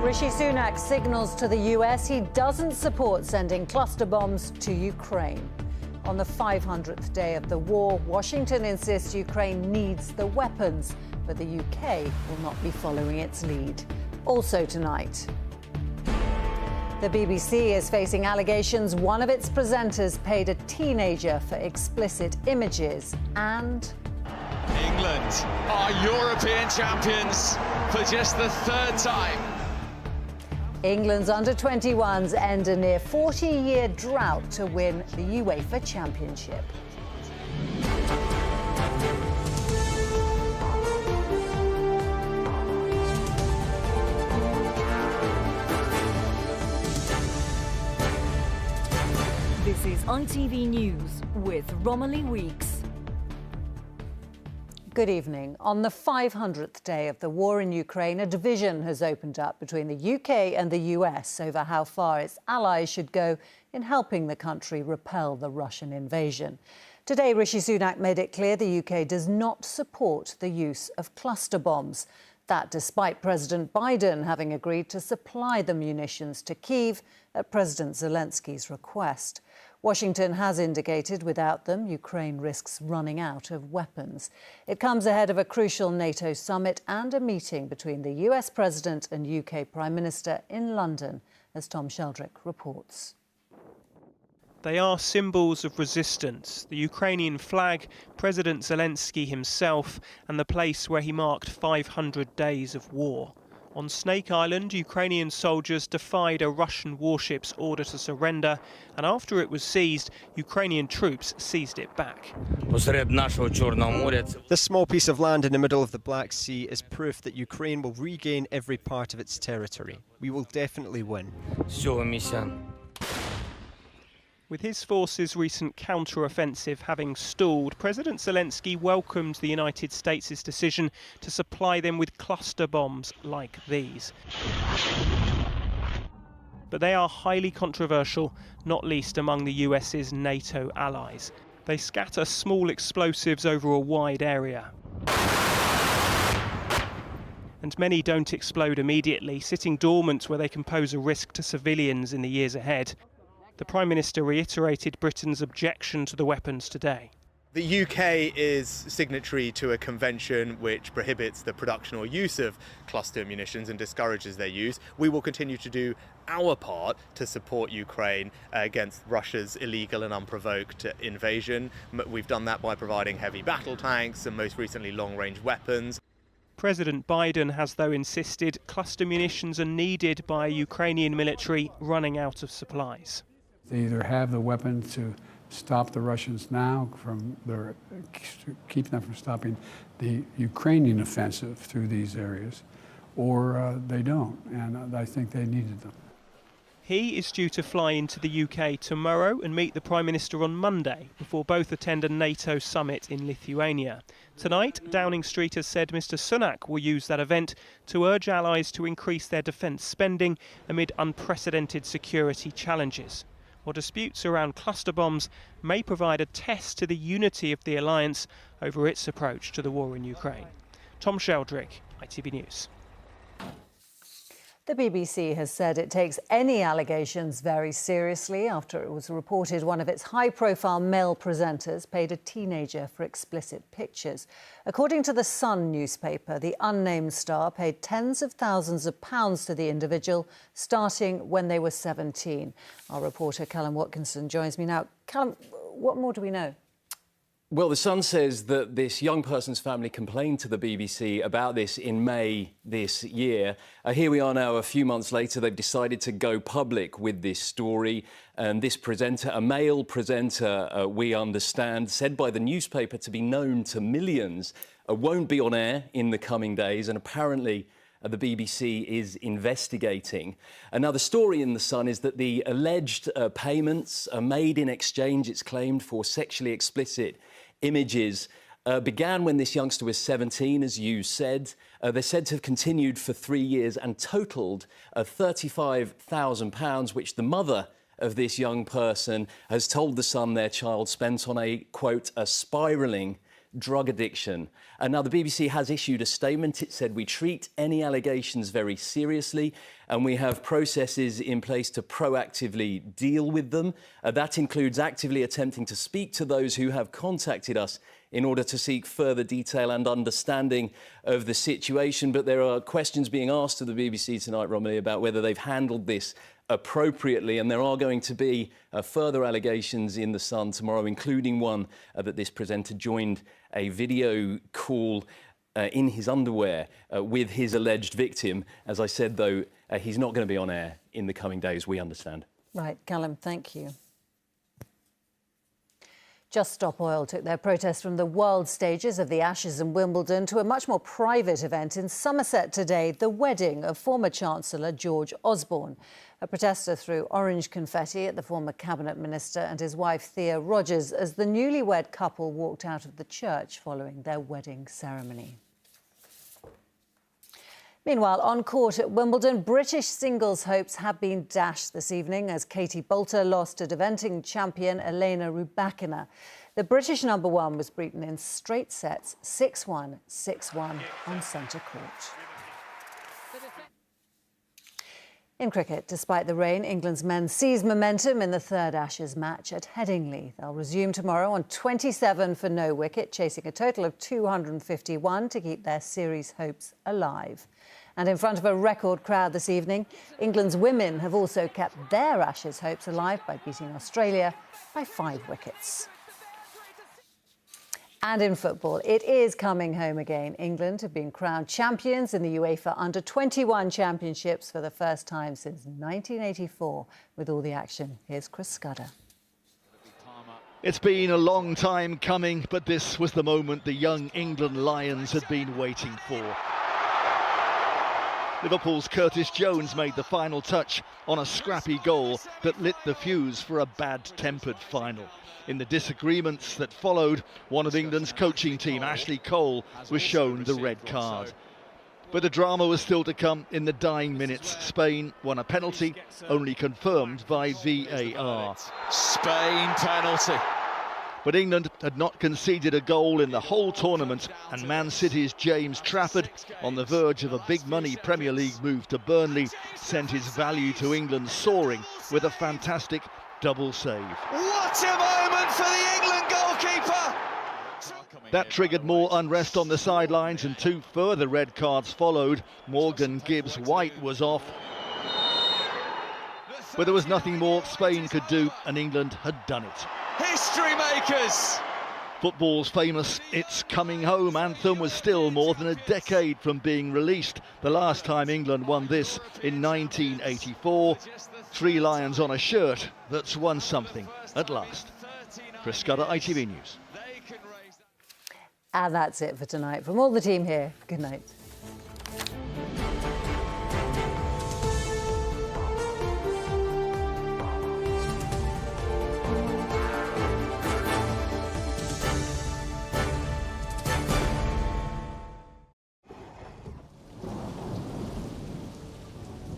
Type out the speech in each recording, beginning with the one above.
Rishi Sunak signals to the US he doesn't support sending cluster bombs to Ukraine. On the 500th day of the war, Washington insists Ukraine needs the weapons, but the UK will not be following its lead. Also tonight, the BBC is facing allegations one of its presenters paid a teenager for explicit images, and England are European champions for just the third time. England's under-21s end a near 40-year drought to win the UEFA Championship. This is ITV News with Romilly Weeks. Good evening. On the 500th day of the war in Ukraine, a division has opened up between the UK and the US over how far its allies should go in helping the country repel the Russian invasion. Today, Rishi Sunak made it clear the UK does not support the use of cluster bombs. That despite President Biden having agreed to supply the munitions to Kyiv at President Zelensky's request. Washington has indicated without them, Ukraine risks running out of weapons. It comes ahead of a crucial NATO summit and a meeting between the US President and UK Prime Minister in London, as Tom Sheldrick reports. They are symbols of resistance, the Ukrainian flag, President Zelensky himself, and the place where he marked 500 days of war. On Snake Island, Ukrainian soldiers defied a Russian warship's order to surrender, and after it was seized, Ukrainian troops seized it back. This small piece of land in the middle of the Black Sea is proof that Ukraine will regain every part of its territory. We will definitely win. With his forces' recent counter-offensive having stalled, President Zelensky welcomed the United States' decision to supply them with cluster bombs like these. But they are highly controversial, not least among the US's NATO allies. They scatter small explosives over a wide area. And many don't explode immediately, sitting dormant where they can pose a risk to civilians in the years ahead. The Prime Minister reiterated Britain's objection to the weapons today. The UK is signatory to a convention which prohibits the production or use of cluster munitions and discourages their use. We will continue to do our part to support Ukraine against Russia's illegal and unprovoked invasion. We've done that by providing heavy battle tanks and most recently long-range weapons. President Biden has, though, insisted cluster munitions are needed by a Ukrainian military running out of supplies. They either have the weapons to stop the Russians now, keep them from stopping the Ukrainian offensive through these areas, or they don't, and I think they needed them. He is due to fly into the UK tomorrow and meet the Prime Minister on Monday before both attend a NATO summit in Lithuania. Tonight, Downing Street has said Mr Sunak will use that event to urge allies to increase their defence spending amid unprecedented security challenges. Or disputes around cluster bombs may provide a test to the unity of the alliance over its approach to the war in Ukraine. Tom Sheldrick, ITV News. The BBC has said it takes any allegations very seriously after it was reported one of its high-profile male presenters paid a teenager for explicit pictures. According to the Sun newspaper, the unnamed star paid tens of thousands of pounds to the individual, starting when they were 17. Our reporter Callum Watkinson joins me now. Callum, what more do we know? Well, the Sun says that this young person's family complained to the BBC about this in May this year. Here we are now, a few months later. They've decided to go public with this story. And this presenter, a male presenter, we understand, said by the newspaper to be known to millions, won't be on air in the coming days. And apparently the BBC is investigating. Another story in The Sun is that the alleged payments are made in exchange, it's claimed, for sexually explicit images began when this youngster was 17, as you said. They're said to have continued for 3 years and totalled £35,000, which the mother of this young person has told The Sun their child spent on a, quote, a spiralling drug addiction. Now, the BBC has issued a statement. It said, "We treat any allegations very seriously and we have processes in place to proactively deal with them. That includes actively attempting to speak to those who have contacted us in order to seek further detail and understanding of the situation." But there are questions being asked of the BBC tonight, Romilly, about whether they've handled this appropriately, and there are going to be further allegations in The Sun tomorrow, including one that this presenter joined a video call in his underwear with his alleged victim. As I said, though, he's not going to be on air in the coming days, we understand. Right, Callum, thank you. Just Stop Oil took their protest from the world stages of the Ashes and Wimbledon to a much more private event in Somerset today, the wedding of former Chancellor George Osborne. A protester threw orange confetti at the former cabinet minister and his wife Thea Rogers as the newlywed couple walked out of the church following their wedding ceremony. Meanwhile, on court at Wimbledon, British singles hopes have been dashed this evening as Katie Boulter lost to defending champion Elena Rybakina. The British #1 was beaten in straight sets, 6-1, 6-1 on centre court. In cricket, despite the rain, England's men seized momentum in the third Ashes match at Headingley. They'll resume tomorrow on 27 for no wicket, chasing a total of 251 to keep their series hopes alive. And in front of a record crowd this evening, England's women have also kept their Ashes hopes alive by beating Australia by 5 wickets. And in football, it is coming home again. England have been crowned champions in the UEFA Under-21 Championships for the first time since 1984. With all the action, here's Chris Scudder. It's been a long time coming, but this was the moment the young England Lions had been waiting for. Liverpool's Curtis Jones made the final touch on a scrappy goal that lit the fuse for a bad-tempered final. In the disagreements that followed, one of England's coaching team, Ashley Cole, was shown the red card. But the drama was still to come in the dying minutes. Spain won a penalty, only confirmed by VAR. Spain penalty. But England had not conceded a goal in the whole tournament, and Man City's James Trafford, on the verge of a big-money Premier League move to Burnley, sent his value to England soaring with a fantastic double save. What a moment for the England goalkeeper! That triggered more unrest on the sidelines, and 2 further red cards followed. Morgan Gibbs White was off. But there was nothing more Spain could do, and England had done it. History makers! Football's famous "It's Coming Home" anthem was still more than a decade from being released. The last time England won this in 1984. 3 lions on a shirt that's won something at last. Chris Scudder, ITV News. And that's it for tonight. From all the team here, good night.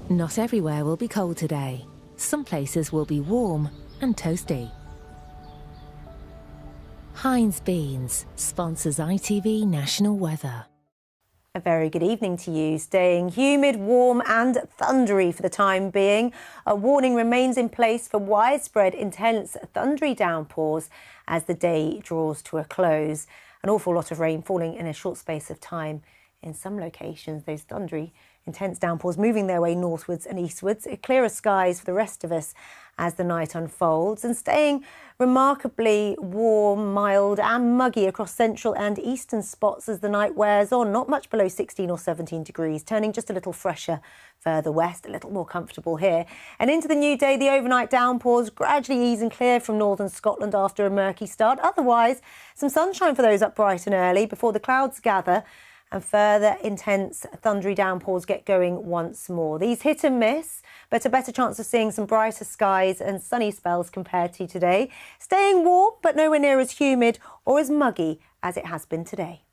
Not everywhere will be cold today. Some places will be warm and toasty. Heinz Beans sponsors ITV National Weather. A very good evening to you. Staying humid, warm and thundery for the time being. A warning remains in place for widespread intense thundery downpours as the day draws to a close. An awful lot of rain falling in a short space of time in some locations. Those thundery intense downpours moving their way northwards and eastwards. Clearer skies for the rest of us as the night unfolds, and staying remarkably warm, mild and muggy across central and eastern spots as the night wears on. Not much below 16 or 17 degrees, turning just a little fresher further west, a little more comfortable here. And into the new day, the overnight downpours gradually ease and clear from northern Scotland after a murky start. Otherwise, some sunshine for those up bright and early before the clouds gather and further intense thundery downpours get going once more. These hit and miss, but a better chance of seeing some brighter skies and sunny spells compared to today. Staying warm, but nowhere near as humid or as muggy as it has been today.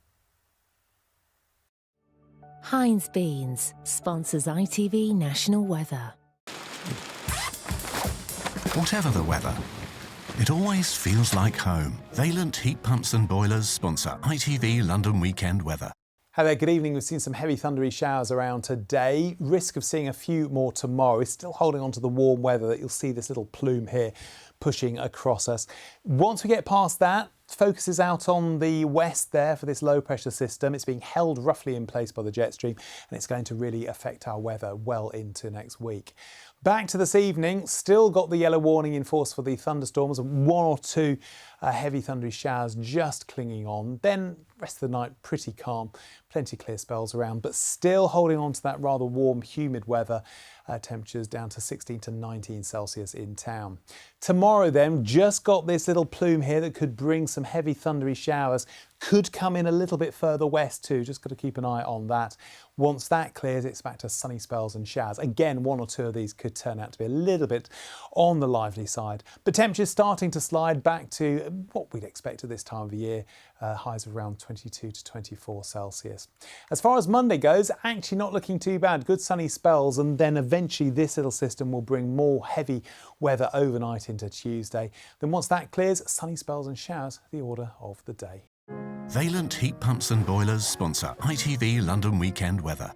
Heinz Beans sponsors ITV National Weather. Whatever the weather, It always feels like home. Vaillant Heat Pumps and Boilers sponsor ITV London Weekend Weather. Hi there, good evening. We've seen some heavy thundery showers around today. Risk of seeing a few more tomorrow. We're still holding on to the warm weather that you'll see this little plume here pushing across us. Once we get past that, focus is out on the west there for this low pressure system. It's being held roughly in place by the jet stream and it's going to really affect our weather well into next week. Back to this evening, still got the yellow warning in force for the thunderstorms, one or two heavy thundery showers just clinging on. Then rest of the night pretty calm, plenty of clear spells around, but still holding on to that rather warm, humid weather. Temperatures down to 16 to 19 Celsius in town. Tomorrow then, just got this little plume here that could bring some heavy thundery showers. Could come in a little bit further west too, just got to keep an eye on that. Once that clears, it's back to sunny spells and showers. Again, one or two of these could turn out to be a little bit on the lively side. But temperatures starting to slide back to what we'd expect at this time of the year, highs of around 22 to 24 Celsius. As far as Monday goes, actually not looking too bad. Good sunny spells, and then eventually this little system will bring more heavy weather overnight into Tuesday. Then once that clears, sunny spells and showers, the order of the day. Vaillant Heat Pumps and Boilers sponsor ITV London Weekend Weather.